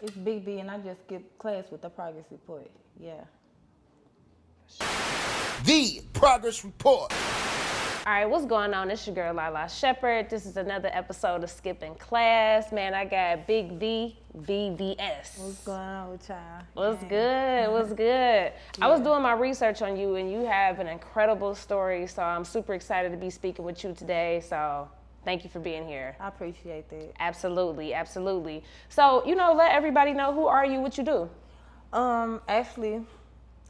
It's Big B, and I just skipped class with the progress report. Yeah. The Progress Report. All right, what's going on? It's your girl, Lala Shepherd. This is another episode of Skipping Class. Man, I got Big V VVs. What's going on with y'all? What's good? What's good? I was doing my research on you, and you have an incredible story, so I'm super excited to be speaking with you today. So thank you for being here. I appreciate that. Absolutely, absolutely. So, let everybody know, who are you, what you do? Actually,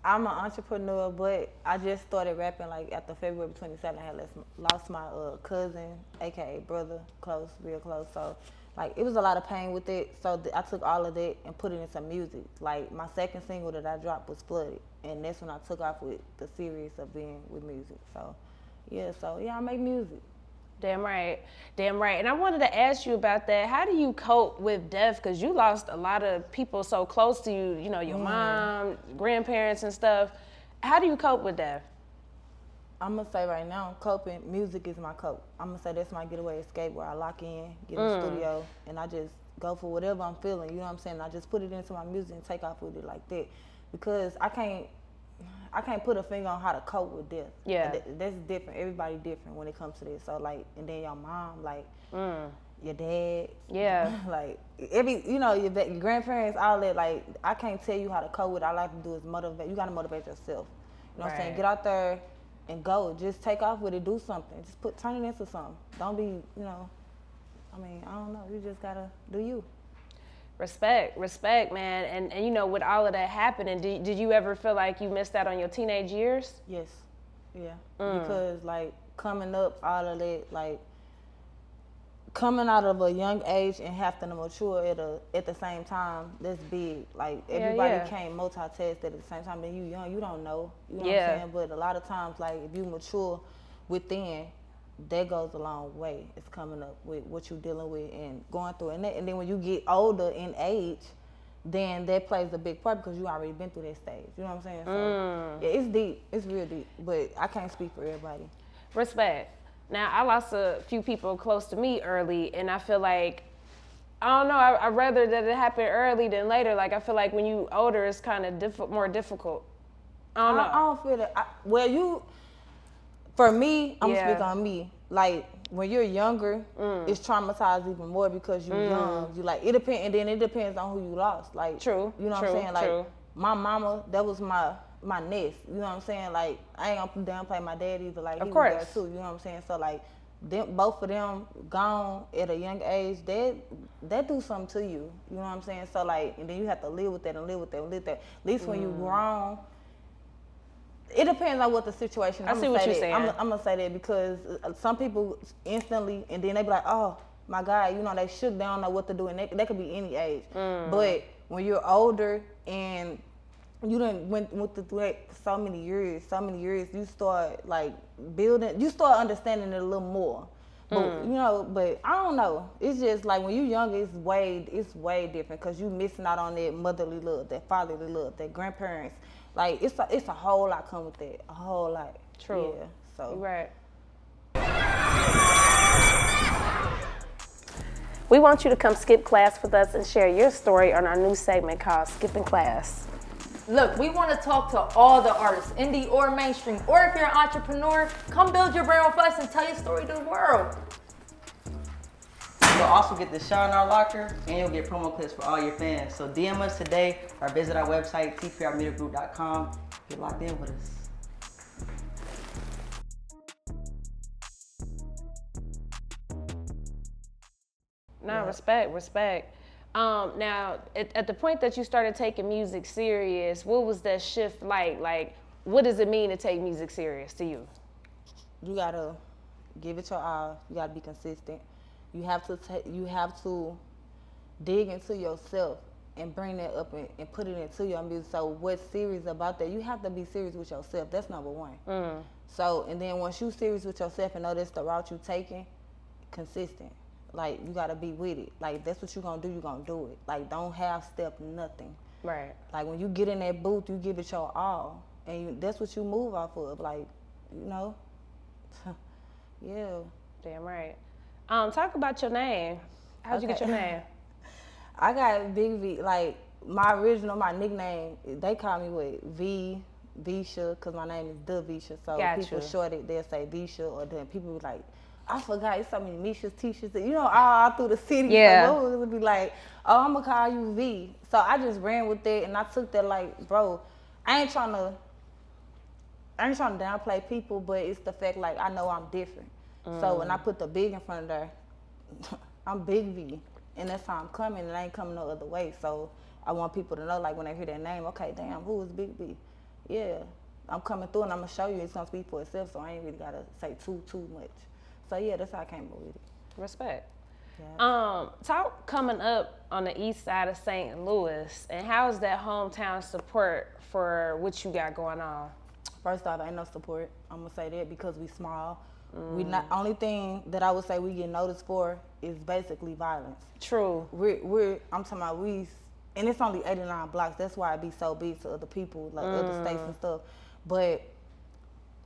I'm an entrepreneur, but I just started rapping like after February 27th. I had lost my cousin, aka brother, close, real close. So, like, it was a lot of pain with it. So I took all of that and put it in some music. Like, my second single that I dropped was Flooded, and that's when I took off with the series of being with music. So I make music. Damn right. And I wanted to ask you about that. How do you cope with death? Because you lost a lot of people so close to you, your mom, grandparents and stuff. How do you cope with death? I'm going to say right now, coping, music is my cope. I'm going to say that's my getaway escape, where I lock in, get in the studio, and I just go for whatever I'm feeling, you know what I'm saying? I just put it into my music and take off with it like that. Because I can't put a finger on how to cope with death. Yeah. That's different. Everybody different when it comes to this. So, like, and then your mom, like, your dad. Yeah. Like, your grandparents, all that. Like, I can't tell you how to cope with it. All I have to do is motivate. You got to motivate yourself. You know what I'm saying? Get out there and go. Just take off with it. Do something. Just turn it into something. Don't be, I don't know. You just got to do you. Respect, man. And with all of that happening, did you ever feel like you missed out on your teenage years? Yes. Yeah. Because, like, coming up, all of that, like, coming out of a young age and having to mature at the same time, that's big. Like, everybody can't multitask at the same time. When you young, you don't know. You know what I'm saying? But a lot of times, like, if you mature within, that goes a long way. It's coming up with what you're dealing with and going through. And then when you get older in age, then that plays a big part because you already been through that stage. You know what I'm saying? So, yeah, it's deep. It's real deep. But I can't speak for everybody. Respect. Now, I lost a few people close to me early, and I feel like, I don't know, I'd rather that it happened early than later. Like, I feel like when you older, it's kind of more difficult. I don't know. I don't feel that. For me, I'm speaking on me. Like, when you're younger, it's traumatized even more because you're young. You like, it depends, and then it depends on who you lost. Like, true. You know what I'm saying? Like, my mama, that was my nest. You know what I'm saying? Like, I ain't gonna downplay my dad either. Like, he was there too. You know what I'm saying? So, like, both of them gone at a young age, that do something to you. You know what I'm saying? So, like, and then you have to live with that and live with that and live with that. At least when you grown. It depends on what the situation is. I see what you're saying. I'm going to say that because some people instantly, and then they be like, oh, my God, they shook, they don't know what to do. And that could be any age. But when you're older and you done went through it so many years, you start, like, you start understanding it a little more. But, but I don't know. It's just like when you're younger, it's way different because you missing out on that motherly love, that fatherly love, that grandparents. Like, it's a whole lot come with that. A whole lot. True. Yeah, so. You're right. We want you to come skip class with us and share your story on our new segment called Skipping Class. Look, we want to talk to all the artists, indie or mainstream, or if you're an entrepreneur, come build your brand with us and tell your story to the world. You'll also get the shine in our locker, and you'll get promo clips for all your fans. So DM us today or visit our website, tprmediagroup.com. Get locked in with us. No, respect. Now, at the point that you started taking music serious, what was that shift like? Like, what does it mean to take music serious to you? You got to give it your all. You got to be consistent. You have to dig into yourself and bring that up and put it into your music. So what's serious about that? You have to be serious with yourself. That's number one. So, and then once you're serious with yourself and know that's the route you're taking, consistent. Like, you got to be with it. Like, that's what you're going to do, you're going to do it. Like, don't half step nothing. Right. Like, when you get in that booth, you give it your all. And that's what you move off of. Like, yeah. Damn right. Talk about your name. How'd you get your name? I got Big V. Like my nickname, they call me with V Visha, cause my name is the Visha. So people short it, they'll say Visha, or then people be like, I forgot, it's so many Mishas, Tishas, you know, all through the city. Yeah. So it would be like, oh, I'm gonna call you V. So I just ran with it, and I took that like, bro, I ain't trying to downplay people, but it's the fact like I know I'm different. So when I put the big in front of there, I'm Big V, and that's how I'm coming, and I ain't coming no other way. So I want people to know, like when they hear that name, okay, damn, who is Big V? Yeah, I'm coming through, and I'm gonna show you it's gonna speak for itself. So I ain't really gotta say too much. So yeah, that's how I came up with it. Respect. Yeah. Talk coming up on the east side of St. Louis, and how is that hometown support for what you got going on? First off, ain't no support. I'm gonna say that because we small. We not only thing that I would say we get noticed for is basically violence. True. I'm talking about and it's only 89 blocks. That's why it be so big to other people, like other states and stuff. But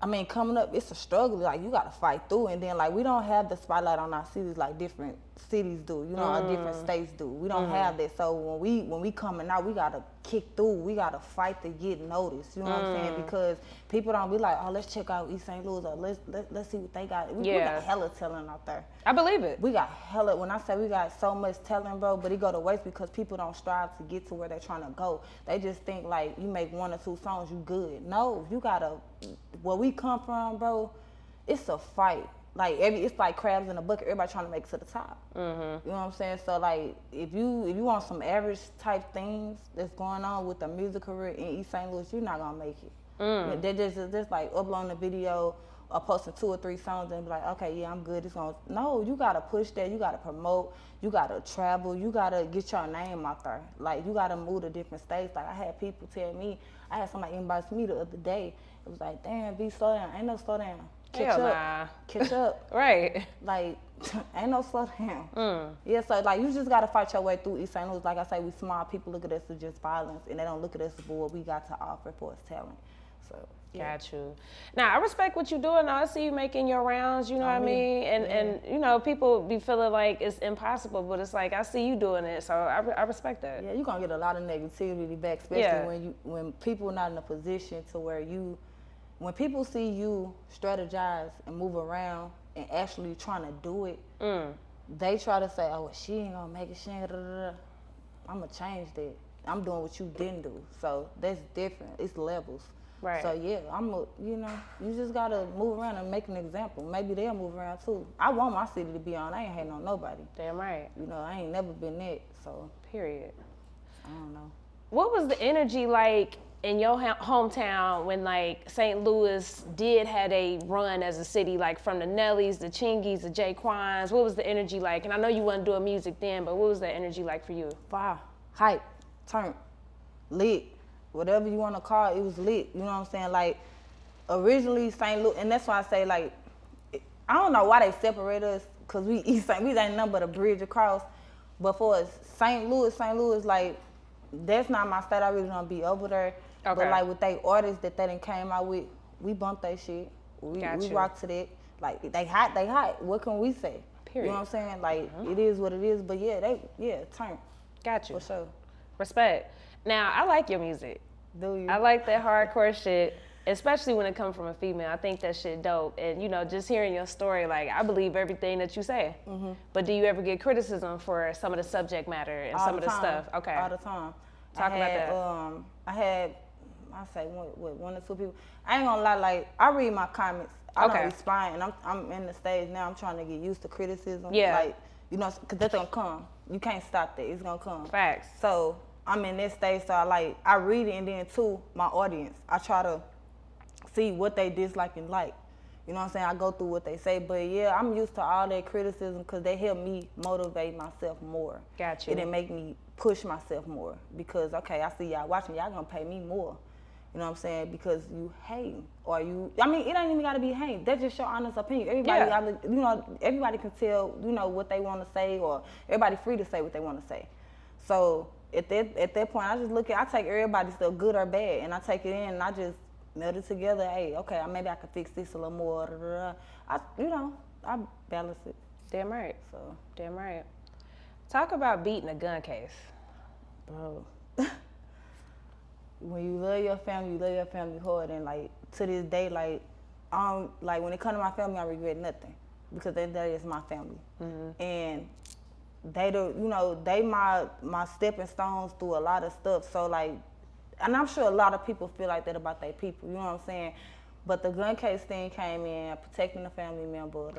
I mean, coming up, it's a struggle. Like, you got to fight through. And then, like, we don't have the spotlight on our cities like different cities do, you know, or different states do. We don't have that. So when we coming out, we got to kick through. We got to fight to get noticed. You know what I'm saying? Because people don't be like, oh, let's check out East St. Louis, or let's see what they got. We got hella talent out there. I believe it. We got hella, when I say we got so much talent, bro, but it go to waste because people don't strive to get to where they're trying to go. They just think, like, you make 1 or 2 songs, you good. No, you got to, where we come from, bro, it's a fight. Like, it's like crabs in a bucket. Everybody trying to make it to the top. You know what I'm saying? So, like, if you want some average type things that's going on with the music career in East St. Louis, you're not gonna make it. They're just like uploading a video or posting 2 or 3 songs and be like, okay, yeah, I'm good. No, you gotta push that. You gotta promote. You gotta travel. You gotta get your name out there. Like, you gotta move to different states. Like, I had people tell me, I had somebody inbox me the other day. It was like, damn, V, slow down. Ain't no slow down. Catch up. Right. Like, ain't no slow down. Yeah, so like you just gotta fight your way through East St. Louis. Like I say, we small. People look at us as just violence, and they don't look at us for what we got to offer for us talent. So yeah. Got you. Now I respect what you're doing. I see you making your rounds. You know what I mean? And you know, people be feeling like it's impossible, but it's like I see you doing it, so I respect that. Yeah, you're gonna get a lot of negativity back, especially when people are not in a position to where when people see you strategize and move around and actually trying to do it, they try to say, oh, well, she ain't gonna make it, she ain't I'm gonna change that. I'm doing what you didn't do. So that's different. It's levels. Right. So yeah, you just gotta move around and make an example. Maybe they'll move around too. I want my city to be on. I ain't hating on nobody. Damn right. You know, I ain't never been that, so. Period. I don't know. What was the energy like in your hometown when like St. Louis did had a run as a city, like from the Nellys, the Chingys, the J-Kwons? What was the energy like? And I know you wasn't doing music then, but what was that energy like for you? Fire, hype, turn, lit, whatever you want to call it, it was lit. You know what I'm saying? Like, originally St. Louis, and that's why I say, like, I don't know why they separate us, because we ain't nothing but a bridge across. But for us, St. Louis, like, that's not my state. I really don't be over there. Okay. But like with they artists that they done came out with, we bump that shit. We rock to that. Like, they hot. What can we say? Period. You know what I'm saying? Like, it is what it is. But yeah, turn. Got you. For sure. Respect. Now, I like your music. Do you? I like that hardcore shit, especially when it comes from a female. I think that shit dope. And, you know, just hearing your story, like, I believe everything that you say. But do you ever get criticism for some of the subject matter and some of the stuff? Okay. All the time. Talk about that. I say one or two people. I ain't gonna lie, like, I read my comments. I don't respond, and I'm in the stage now. I'm trying to get used to criticism. Yeah. Like, you know, because that's gonna come. You can't stop that. It's gonna come. Facts. So I'm in this stage, so I read it, and then too, my audience, I try to see what they dislike and like. You know what I'm saying? I go through what they say, but yeah, I'm used to all that criticism because they help me motivate myself more. Got you. It make me push myself more because, okay, I see y'all watching, y'all gonna pay me more. You know what I'm saying? Because you hate, or it ain't even gotta be hate. That's just your honest opinion. Everybody, everybody can tell, what they want to say, or everybody free to say what they want to say. So at that point, I take everybody's stuff, good or bad, and I take it in, and I just meld it together. Hey, okay, maybe I could fix this a little more. I balance it. Damn right. So damn right. Talk about beating a gun case. Bro. When you love your family hard, and like to this day, like I don't, like when it comes to my family, I regret nothing because that is my family, and they they my stepping stones through a lot of stuff. So like, and I'm sure a lot of people feel like that about their people. You know what I'm saying? But the gun case thing came in, protecting the family member,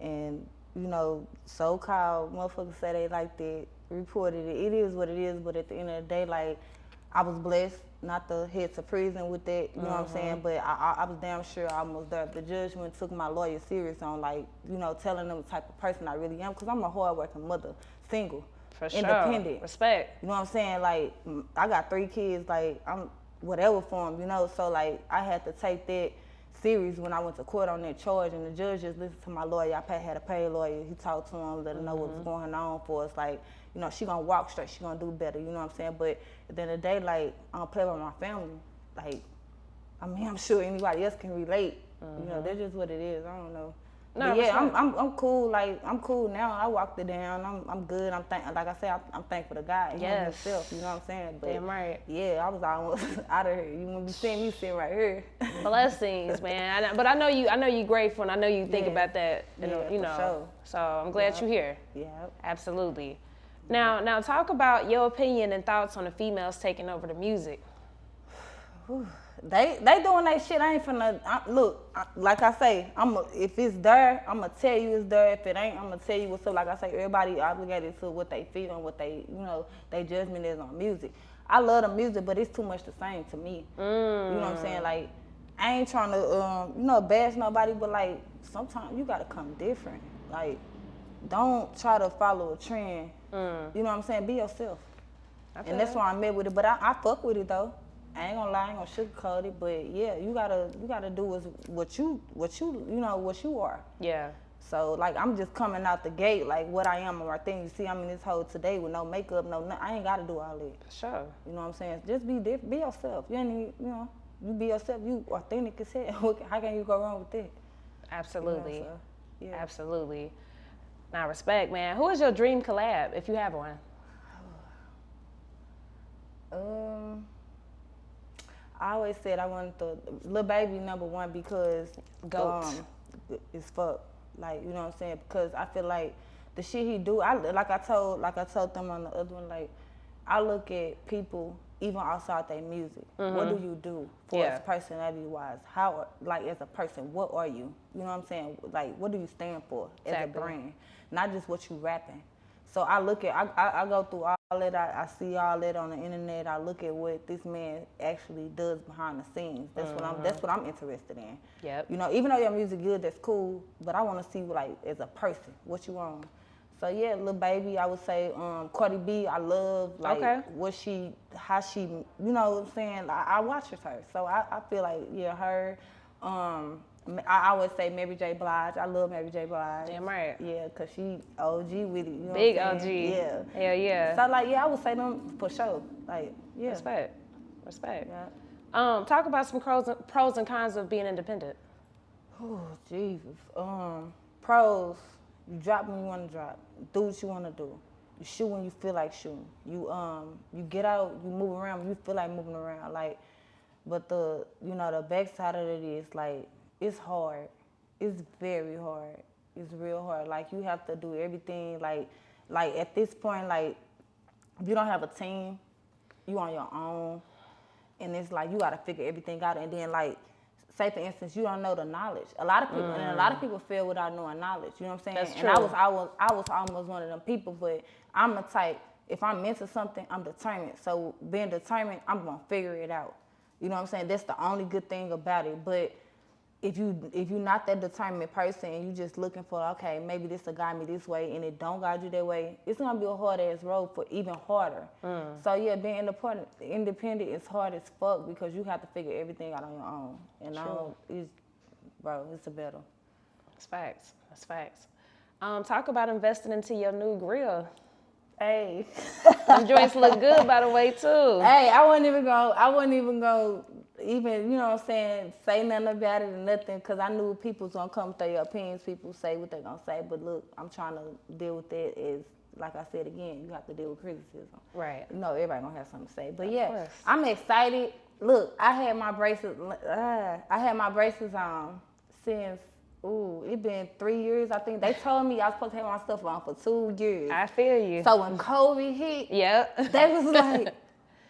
and so-called motherfuckers say they like that, reported it. It is what it is, but at the end of the day, like, I was blessed not to head to prison with that, you know what I'm saying? But I was damn sure I was there. The judge went took my lawyer serious on, like, telling them the type of person I really am, because I'm a hard-working mother, single, For sure. independent. Respect. You know what I'm saying? Like, I got 3 kids, like, I'm whatever for them, so, like, I had to take that serious when I went to court on that charge, and the judge just listened to my lawyer. I had a paid lawyer. He talked to him, let him know what was going on for us. Like, she gonna walk straight. She gonna do better. You know what I'm saying? But at the end of the day, like, I don't play with my family. Like, I mean, I'm sure anybody else can relate. That's just what it is. I don't know. No, but yeah, I'm cool. Like, I'm cool now. I walked it down. I'm good. Like I said, I'm thankful to God. Yes. Himself. You know what I'm saying? But damn right. Yeah, I was almost out of here. You wouldn't be seeing me sitting right here. Blessings, man. But I know you grateful, and I know you think about that. For sure. So I'm glad you're here. Yeah. Absolutely. Now talk about your opinion and thoughts on the females taking over the music. They doing that shit. I ain't finna look. Like I say, if it's there, I'ma tell you it's there. If it ain't, I'ma tell you what's up. Like I say, everybody obligated to what they feel and what they, they judgment is on music. I love the music, but it's too much the same to me. You know what I'm saying? Like, I ain't trying to, bash nobody, but like sometimes you gotta come different. Like, don't try to follow a trend. You know what I'm saying? Be yourself. And that's why I'm mad with it. But I fuck with it though. I ain't gonna lie, I ain't gonna sugarcoat it, but yeah, you gotta do what you are. Yeah. So like, I'm just coming out the gate like what I am and my thing. You see, I'm in this hole today with no makeup, I ain't gotta do all that. For sure. You know what I'm saying? Just be different, be yourself. You ain't even, you be yourself. You authentic as hell. How can you go wrong with that? Absolutely. So, yeah. Absolutely. Now, respect, man. Who is your dream collab, if you have one? I always said I wanted the Lil Baby #1 because it's fuck. Like, you know what I'm saying? Because I feel like the shit he do, like I told them on the other one, like, I look at people even outside their music. What do you do for us personality wise? How, like, as a person, what are you? You know what I'm saying? Like, what do you stand for as a brand? Not just what you rapping. So I look at, I go through all that, I see all that on the internet. I look at what this man actually does behind the scenes. That's what I'm interested in. Yep. Even though your music good, that's cool, but I want to see, like, as a person, what you on. So yeah, Lil Baby, I would say Cardi B. I love like how she, you know what I'm saying. I watch her, so I feel like her. I always say Mary J. Blige. I love Mary J. Blige. Damn right. Yeah, cause she OG with it. You know Big what I'm OG. saying? Yeah. Hell yeah. So like, I would say them for sure. Like, yeah. Respect. Yeah. Talk about some pros and cons of being independent. Oh Jesus. Pros. You drop when you want to drop. Do what you want to do. You shoot when you feel like shooting. You get out. You move around when you feel like moving around. Like, but the backside of it is like, it's hard. It's very hard. It's real hard. Like, you have to do everything. Like at this point, like, if you don't have a team, you on your own, and it's like you got to figure everything out. And then, like, say for instance, you don't know the knowledge. A lot of people fail without knowing knowledge. You know what I'm saying? That's true. And I was almost one of them people. But I'm the type. If I'm into something, I'm determined. So being determined, I'm gonna figure it out. You know what I'm saying? That's the only good thing about it. But if you're not that determined person and you just looking for, okay, maybe this will guide me this way, and it don't guide you that way, it's gonna be a hard ass road for even harder. So yeah, being independent is hard as fuck because you have to figure everything out on your own. And it's a battle. That's facts. Talk about investing into your new grill. Hey, them joints look good, by the way, too. Hey, I wasn't even go, you know what I'm saying, say nothing about it or nothing, because I knew people was going to come with their opinions. People say what they're going to say, but look, I'm trying to deal with it as like I said again, you have to deal with criticism. Right. You know, everybody gonna have something to say. But Of yeah, course. I'm excited. Look, I had my braces on since, it been 3 years, I think. They told me I was supposed to have my stuff on for 2 years. I feel you. So when COVID hit, Yep. they was like,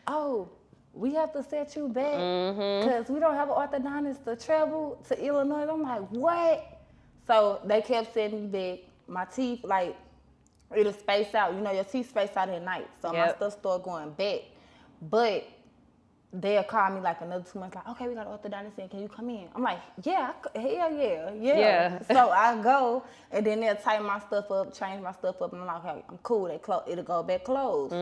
oh, we have to set you back because we don't have an orthodontist to travel to Illinois. I'm like, what? So they kept setting me back. My teeth, like, it'll space out. You know, your teeth space out at night. So my Yep. stuff started going back. But they'll call me like another 2 months, like, okay, we got an orthodontist in. Can you come in? I'm like, yeah, hell yeah. Yeah. So I go, and then they'll tighten my stuff up, change my stuff up, and I'm like, okay, I'm cool. It'll go back closed.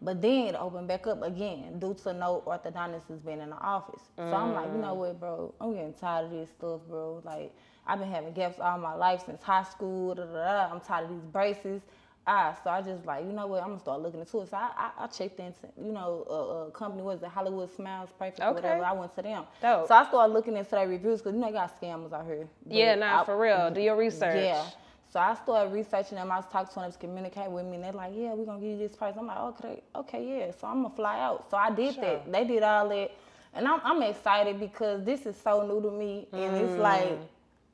But then it'll open back up again due to no orthodontist has been in the office. So I'm like, you know what, bro? I'm getting tired of this stuff, bro. Like, I've been having gaps all my life since high school. I'm tired of these braces. So I just like, you know what, I'm gonna start looking into it. So I checked into, you know, a company, was it Hollywood Smiles Perfect or whatever. I went to them. Dope. So I started looking into their reviews because, you know, you got scammers out here. Yeah, But for real. Do your research. Yeah. So I started researching them. I was talking to them, communicating with me, and they're like, yeah, we're gonna give you this price. I'm like, okay, yeah. So I'm gonna fly out. So I did that. They did all that. And I'm excited because this is so new to me. And it's like,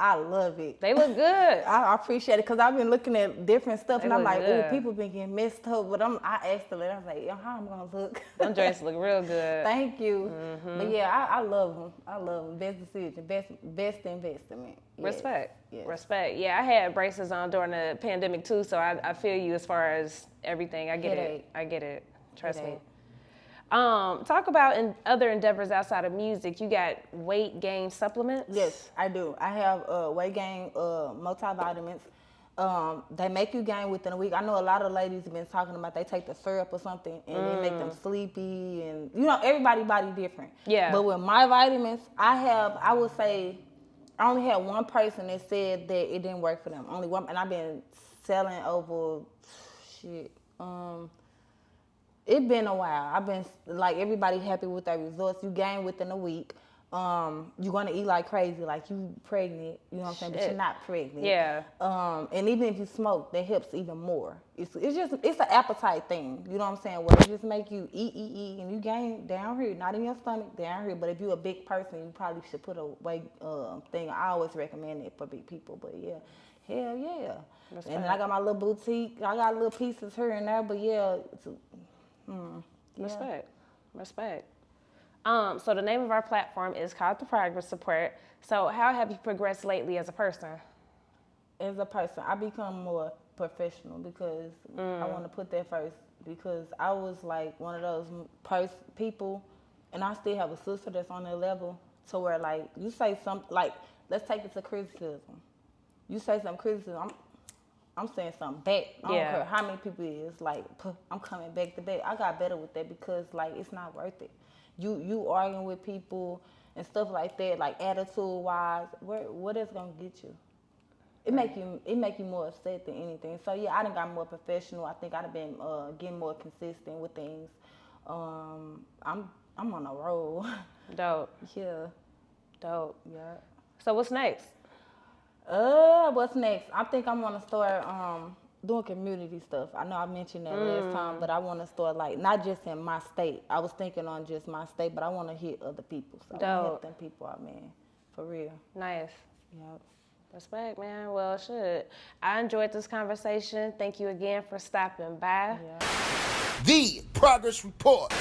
I love it. They look good. I appreciate it because I've been looking at different stuff and I'm look like, good. oh, people been getting messed up. But I asked them, and I was like, how I'm gonna look? Them dresses look real good. Thank you. But yeah, I love them. I love them. Best decision, best investment. Yes. Respect. Yes. Respect. Yeah, I had braces on during the pandemic too, so I feel you as far as everything. I get Headache. it. I get it. Trust Headache. me. Talk about other endeavors outside of music. You got weight gain supplements? Yes, I do. I have weight gain multivitamins. They make you gain within a week. I know a lot of ladies have been talking about they take the syrup or something and they make them sleepy, and you know, everybody's body different. Yeah. But with my vitamins, I would say I only had one person that said that it didn't work for them. Only one, and I've been selling over it's been a while. I've been like, everybody happy with their results. You gain within a week. You're gonna eat like crazy, like you pregnant. You know what I'm saying? But you're not pregnant. Yeah. And even if you smoke, that helps even more. It's an appetite thing. You know what I'm saying? Where it just make you eat, and you gain down here, not in your stomach, down here. But if you're a big person, you probably should put a weight thing. I always recommend it for big people. But yeah, hell yeah. Respect. And then I got my little boutique. I got little pieces here and there. But yeah. Respect. So the name of our platform is called The Progress Report. So how have you progressed lately as a person? As a person, I become more professional because I want to put that first, because I was like one of those people, and I still have a sister that's on that level, to where like you say something, like let's take it to criticism. You say some criticism, I'm saying something back. I don't care how many people it is. Like, I'm coming back to back. I got better with that because, like, it's not worth it. You arguing with people and stuff like that, like attitude-wise, what is gonna get you? It make you more upset than anything. So yeah, I done got more professional. I think I've been getting more consistent with things. I'm on a roll. Dope. Yeah. Dope. Yeah. So what's next? What's next? I think I'm gonna start doing community stuff. I know I mentioned that last time, but I want to start, like, not just in my state. I was thinking on just my state, but I want to hit other people. So I wanna help them people out, man, for real. Nice. Yep. Respect, man. Well, shit. I enjoyed this conversation. Thank you again for stopping by. Yeah. The Progress Report.